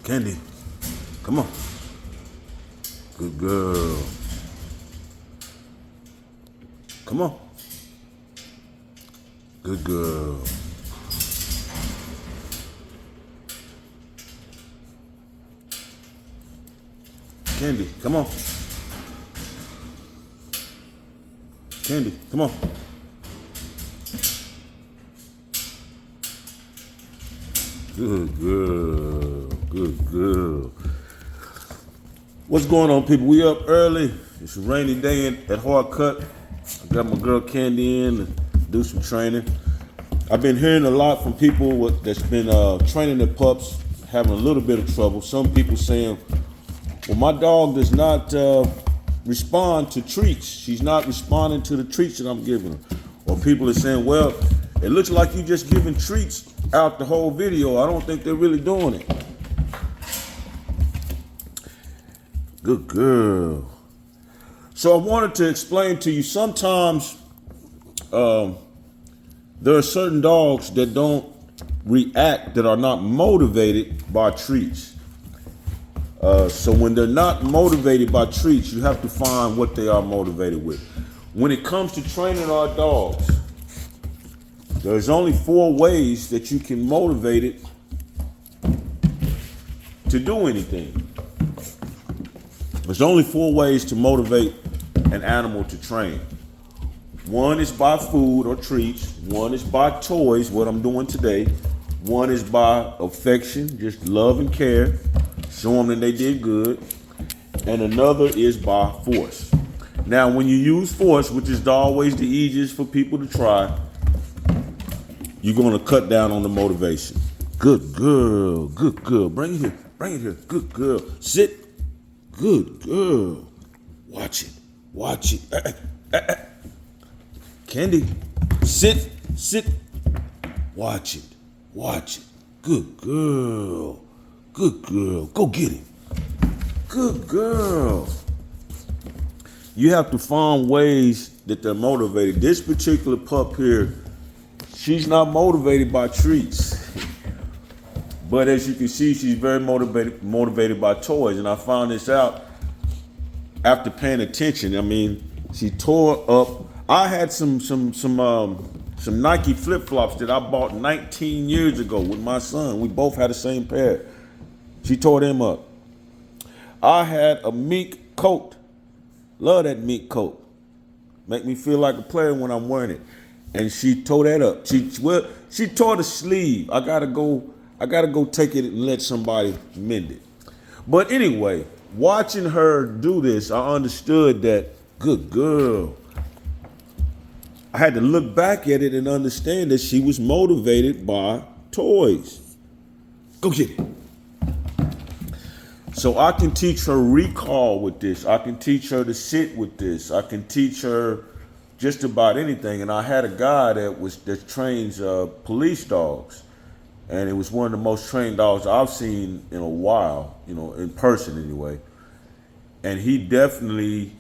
Candy, come on. Good girl. Come on. Good girl. Candy, come on. Candy, come on. Good girl. Good girl. What's going on, people? We up early. It's a rainy day at Hard Cut. I got my girl Candy in to do some training. I've been hearing a lot from people that's been training their pups, having a little bit of trouble. Some people saying, well, my dog does not respond to treats. She's not responding to the treats that I'm giving her. Or people are saying, well, it looks like you just giving treats out the whole video. I don't think they're really doing it. Good girl. So I wanted to explain to you, sometimes there are certain dogs that don't react, that are not motivated by treats. So when they're not motivated by treats, you have to find what they are motivated with. When it comes to training our dogs, there's only 4 ways that you can motivate it to do anything. There's only 4 ways to motivate an animal to train. 1 is by food or treats. 1 is by toys, what I'm doing today. 1 is by affection, just love and care, show them that they did good. And another is by force. Now, when you use force, which is always the easiest for people to try, you're gonna cut down on the motivation. Good girl, good girl. Bring it here, bring it here. Good girl. Sit. Good girl. Watch it, watch it. Candy, sit, sit. Watch it, watch it. Good girl, good girl. Go get him. Good girl. You have to find ways that they're motivated. This particular pup here, she's not motivated by treats. But as you can see, she's very motivated by toys. And I found this out after paying attention. I mean, she tore up. I had some Nike flip-flops that I bought 19 years ago with my son. We both had the same pair. She tore them up. I had a mink coat. Love that mink coat. Make me feel like a player when I'm wearing it. And she tore that up. She tore the sleeve. I gotta go take it and let somebody mend it. But anyway, watching her do this, I understood that, good girl. I had to look back at it and understand that she was motivated by toys. Go get it. So I can teach her recall with this. I can teach her to sit with this. I can teach her just about anything. And I had a guy that trains police dogs. And it was one of the most trained dogs I've seen in a while, in person anyway. And he definitely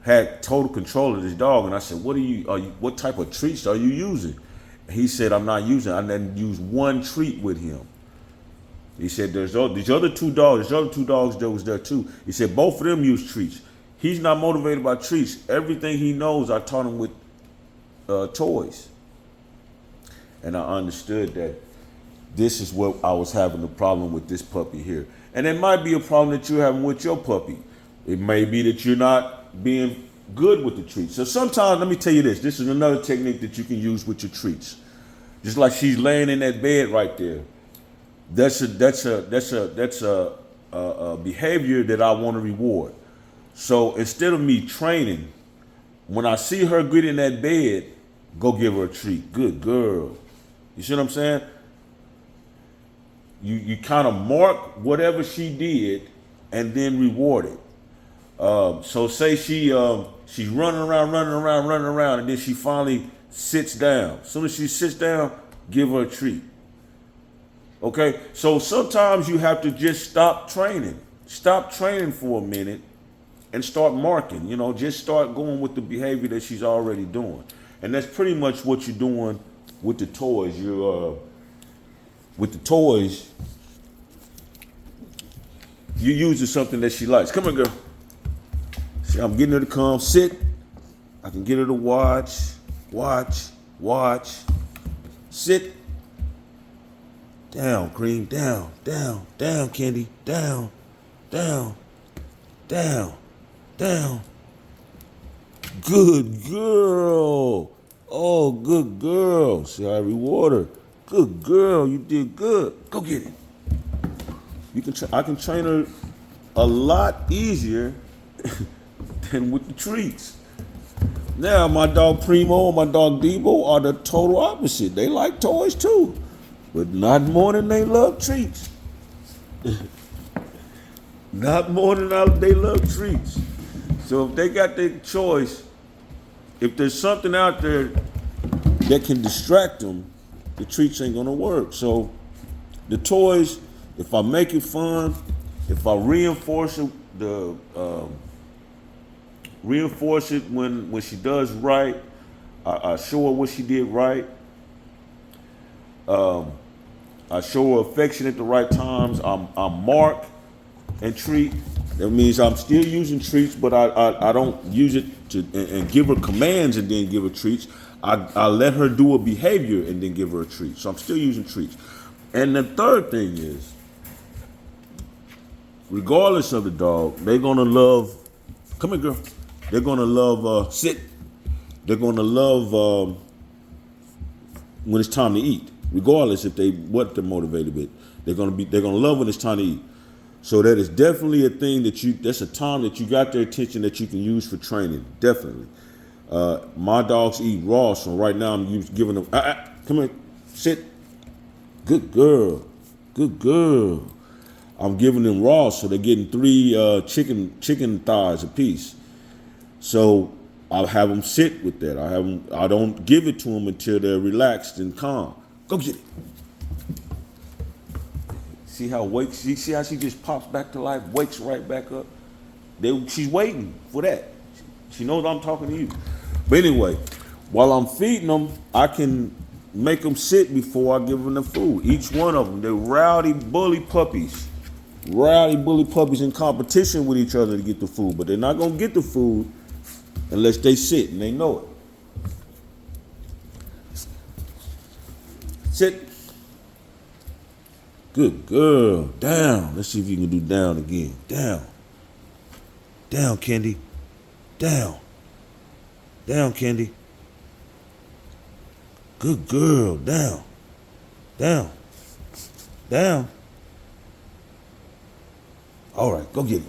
had total control of this dog. And I said, what type of treats are you using? And he said, I'm not using, I didn't use 1 treat with him. He said, these other two dogs that was there too. He said, both of them use treats. He's not motivated by treats. Everything he knows, I taught him with toys. And I understood that this is what I was having a problem with this puppy here. And it might be a problem that you're having with your puppy. It may be that you're not being good with the treats. So sometimes, let me tell you this is another technique that you can use with your treats. Just like she's laying in that bed right there. That's a behavior that I want to reward. So instead of me training, when I see her get in that bed, go give her a treat. Good girl. You see what I'm saying? You kind of mark whatever she did and then reward it. So say she's running around, and then she finally sits down. As soon as she sits down, give her a treat. Okay, so sometimes you have to just stop training. Stop training for a minute and start marking. Just start going with the behavior that she's already doing. And that's pretty much what you're doing with the toys. With the toys, you're using something that she likes. Come here, girl. See, I'm getting her to come, sit. I can get her to watch, sit. Down, Cream, down, Candy, down. Good girl. Oh, good girl. See, I reward her. Good girl, you did good. Go get it. I can train her a lot easier than with the treats. Now, my dog Primo and my dog Debo are the total opposite. They like toys too, but not more than they love treats. Not more than they love treats. So if they got their choice, if there's something out there that can distract them, the treats ain't gonna work. So the toys, if I make it fun, if I reinforce it, reinforce it when she does right, I show her what she did right. I show her affection at the right times. I mark and treat. That means I'm still using treats, but I don't use it and give her commands and then give her treats. I let her do a behavior and then give her a treat. So I'm still using treats. And the third thing is, regardless of the dog, they're gonna love, come here, girl. They're gonna love sit. They're gonna love when it's time to eat, regardless if what they're motivated with. They're gonna love when it's time to eat. So that is definitely a thing that's a time that you got their attention that you can use for training. Definitely. My dogs eat raw, so right now I'm giving them, come here, sit. Good girl. I'm giving them raw, so they're getting 3 chicken thighs a piece. So I'll have them sit with that. I don't give it to them until they're relaxed and calm. Go get it. See how see how she just pops back to life, wakes right back up. She's waiting for that. She knows I'm talking to you. But anyway, while I'm feeding them, I can make them sit before I give them the food. Each one of them, they're rowdy bully puppies in competition with each other to get the food. But they're not gonna get the food unless they sit and they know it. Sit. Good girl. Down. Let's see if you can do down again. Down. Down, Candy. Down. Down, Candy. Good girl. Down. Down. Down. All right, go get it.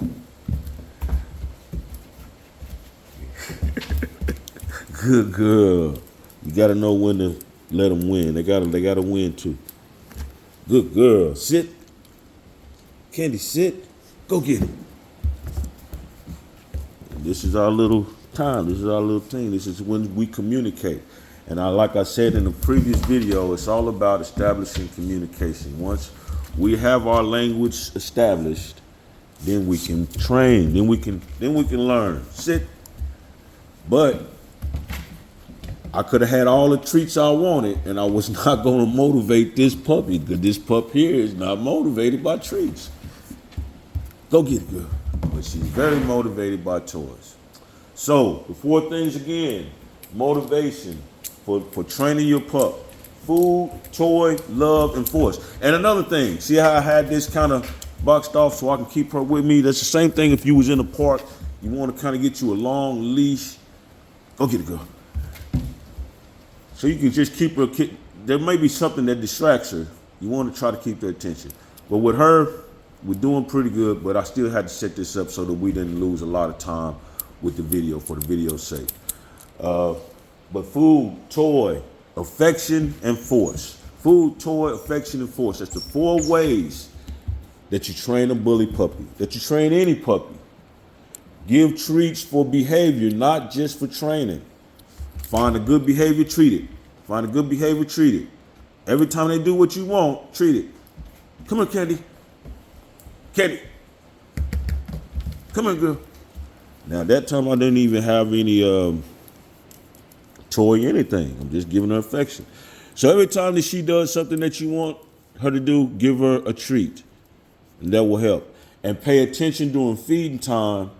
Good girl. You gotta know when to let them win. They gotta win too. Good girl. Sit. Candy, sit. Go get it. This is our little time. This is our little thing. This is when we communicate. And like I said in the previous video, it's all about establishing communication. Once we have our language established, then we can train. Then we can learn. Sit. But I could have had all the treats I wanted, and I was not going to motivate this puppy, because this pup here is not motivated by treats. Go get it, girl. But she's very motivated by toys. So, the 4 things again: motivation for training your pup. Food, toy, love, and force. And another thing, see how I had this kind of boxed off so I can keep her with me? That's the same thing if you was in a park, you want to kind of get you a long leash. Go get it, girl. So you can just keep her, there may be something that distracts her. You want to try to keep their attention. But with her, we're doing pretty good, but I still had to set this up so that we didn't lose a lot of time with the video for the video's sake. But food, toy, affection, and force. Food, toy, affection, and force. That's the 4 ways that you train a bully puppy, that you train any puppy. Give treats for behavior, not just for training. Find a good behavior, treat it. Find a good behavior, treat it. Every time they do what you want, treat it. Come here, Candy. Candy. Come here, girl. Now, that time I didn't even have any toy, anything. I'm just giving her affection. So every time that she does something that you want her to do, give her a treat. And that will help. and pay attention during feeding time,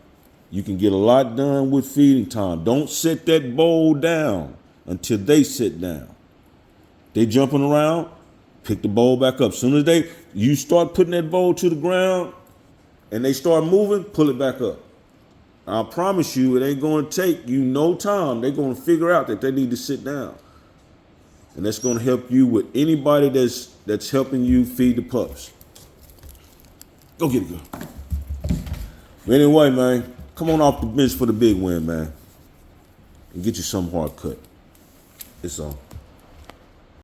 you can get a lot done with feeding time. Don't set that bowl down until they sit down. They jumping around, pick the bowl back up. Soon as you start putting that bowl to the ground and they start moving, pull it back up. I promise you, it ain't going to take you no time. They're going to figure out that they need to sit down. And that's going to help you with anybody that's helping you feed the pups. Go get it, girl. But anyway, man, come on off the bench for the big win, man. And get you some hard cut. It's on.